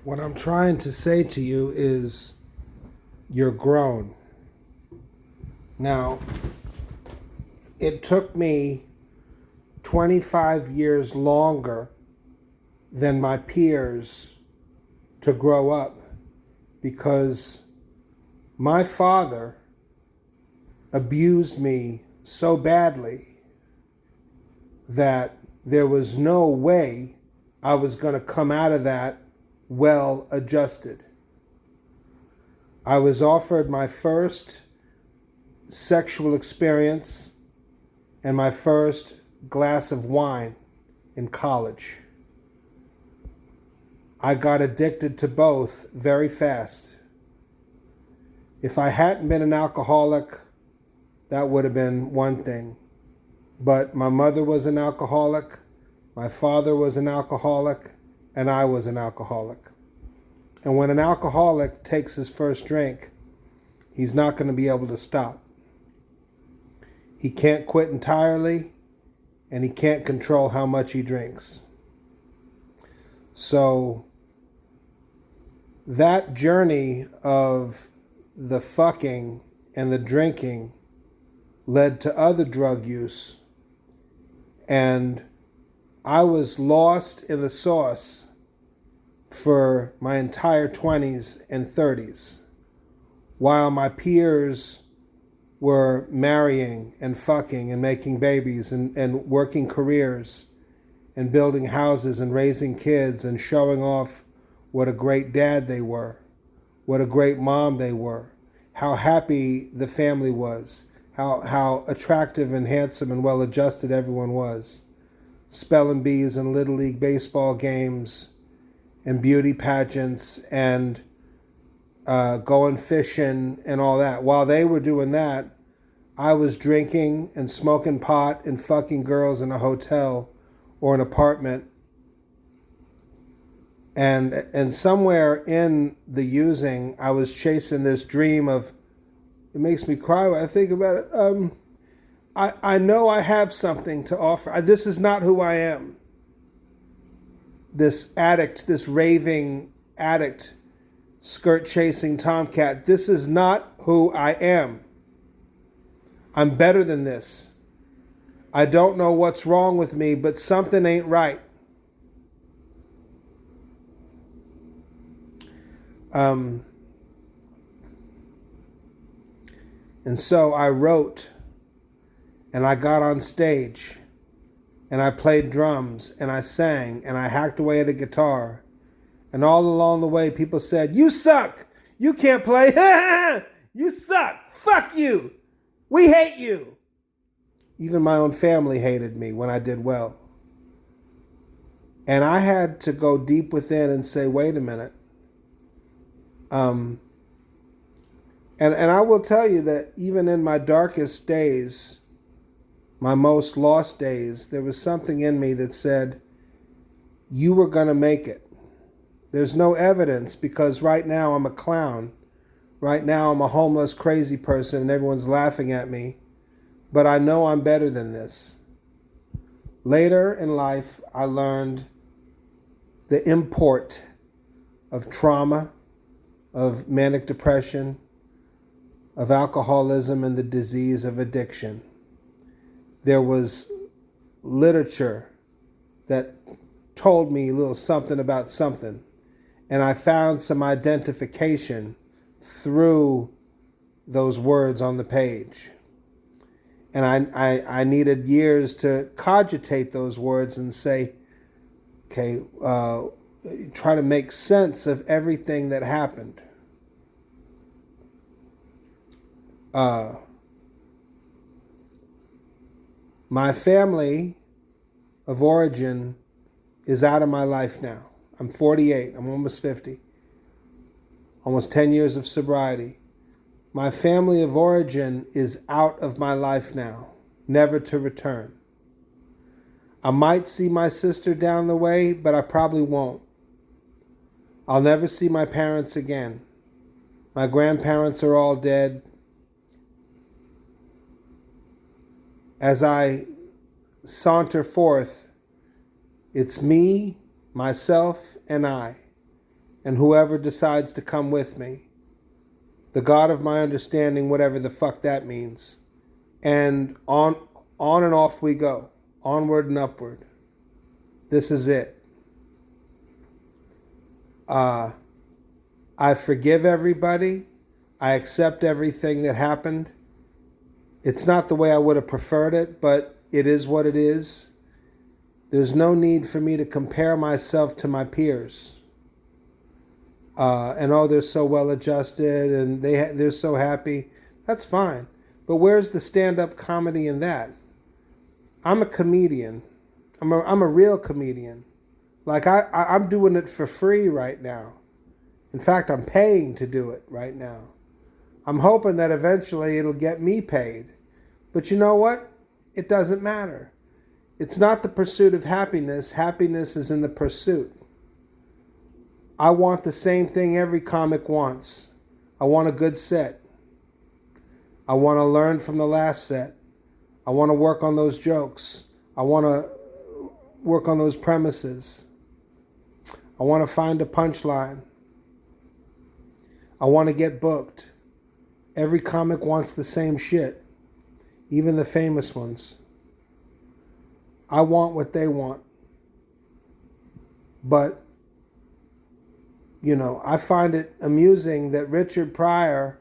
What I'm trying to say to you is you're grown. Now, it took me 25 years longer than my peers to grow up because my father abused me so badly that there was no way I was going to come out of that well adjusted. I was offered my first sexual experience and my first glass of wine in college. I got addicted to both very fast. If I hadn't been an alcoholic, that would have been one thing. But my mother was an alcoholic, my father was an alcoholic, and I was an alcoholic. And when an alcoholic takes his first drink, he's not going to be able to stop. He can't quit entirely, and he can't control how much he drinks. So that journey of the fucking and the drinking led to other drug use, and I was lost in the sauce for my entire 20s and 30s, while my peers were marrying and fucking and making babies and working careers and building houses and raising kids and showing off what a great dad they were, what a great mom they were, how happy the family was, how attractive and handsome and well-adjusted everyone was. Spelling bees and Little League baseball games and beauty pageants and going fishing and all that. While they were doing that, I was drinking and smoking pot and fucking girls in a hotel or an apartment. And somewhere in the using, I was chasing this dream of, it makes me cry when I think about it. I know I have something to offer. This is not who I am. This addict, this raving addict, skirt chasing tomcat, this is not who I am. I'm better than this. I don't know what's wrong with me, but something ain't right. And so I wrote, and I got on stage, and I played drums, and I sang, and I hacked away at a guitar. And all along the way, people said, "You suck! You can't play! You suck! Fuck you! We hate you!" Even my own family hated me when I did well. And I had to go deep within and say, wait a minute. And I will tell you that even in my darkest days, my most lost days, there was something in me that said, you were going to make it. There's no evidence because right now I'm a clown. Right now I'm a homeless, crazy person and everyone's laughing at me. But I know I'm better than this. Later in life, I learned the import of trauma, of manic depression, of alcoholism, and the disease of addiction. There was literature that told me a little something about something, and I found some identification through those words on the page. And I needed years to cogitate those words and say, okay, try to make sense of everything that happened. My family of origin is out of my life now. I'm 48. I'm almost 50. Almost 10 years of sobriety. My family of origin is out of my life now, never to return. I might see my sister down the way, but I probably won't. I'll never see my parents again. My grandparents are all dead. As I saunter forth, it's me, myself, and I. and whoever decides to come with me. The God of my understanding, whatever the fuck that means. And on and off we go. Onward and upward. This is it. I forgive everybody. I accept everything that happened. It's not the way I would have preferred it, but it is what it is. There's no need for me to compare myself to my peers. And they're so well adjusted and they're so happy. That's fine. But where's the stand-up comedy in that? I'm a comedian. I'm a real comedian. Like I'm doing it for free right now. In fact, I'm paying to do it right now. I'm hoping that eventually it'll get me paid. But you know what? It doesn't matter. It's not the pursuit of happiness. Happiness is in the pursuit. I want the same thing every comic wants. I want a good set. I want to learn from the last set. I want to work on those jokes. I want to work on those premises. I want to find a punchline. I want to get booked. Every comic wants the same shit, even the famous ones. I want what they want. But, I find it amusing that Richard Pryor,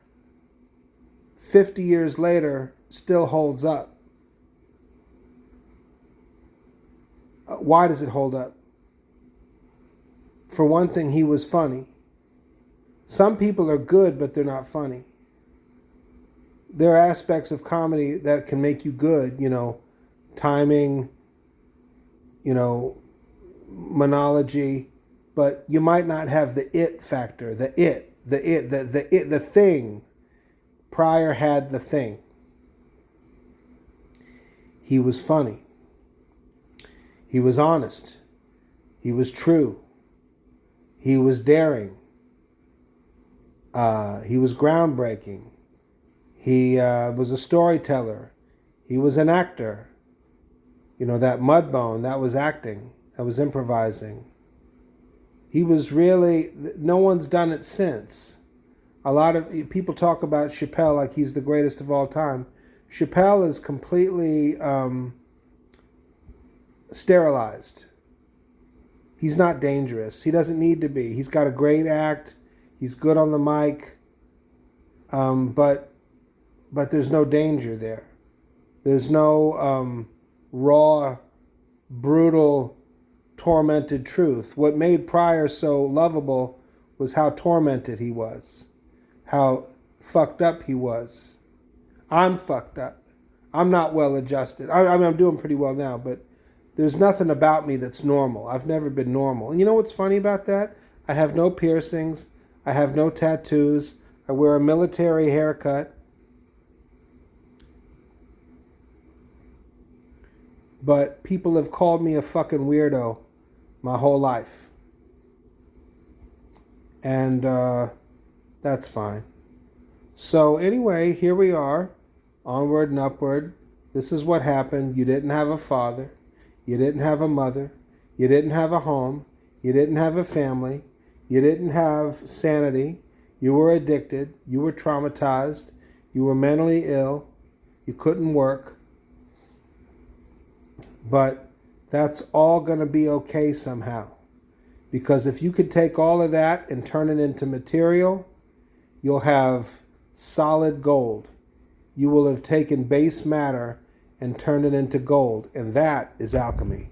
50 years later, still holds up. Why does it hold up? For one thing, he was funny. Some people are good, but they're not funny. There are aspects of comedy that can make you good, timing, monology, but you might not have the it factor, the thing. Pryor had the thing. He was funny. He was honest. He was true. He was daring. He was groundbreaking. He was a storyteller. He was an actor. That Mudbone, that was acting. That was improvising. He was really, no one's done it since. A lot of people talk about Chappelle like he's the greatest of all time. Chappelle is completely sterilized. He's not dangerous. He doesn't need to be. He's got a great act. He's good on the mic. But there's no danger there. There's no raw, brutal, tormented truth. What made Pryor so lovable was how tormented he was. How fucked up he was. I'm fucked up. I'm not well adjusted. I'm doing pretty well now, but there's nothing about me that's normal. I've never been normal. And you know what's funny about that? I have no piercings. I have no tattoos. I wear a military haircut. But people have called me a fucking weirdo my whole life. And that's fine. So anyway, here we are. Onward and upward. This is what happened. You didn't have a father. You didn't have a mother. You didn't have a home. You didn't have a family. You didn't have sanity. You were addicted. You were traumatized. You were mentally ill. You couldn't work. But that's all going to be okay somehow. Because if you could take all of that and turn it into material, you'll have solid gold. You will have taken base matter and turned it into gold. And that is alchemy.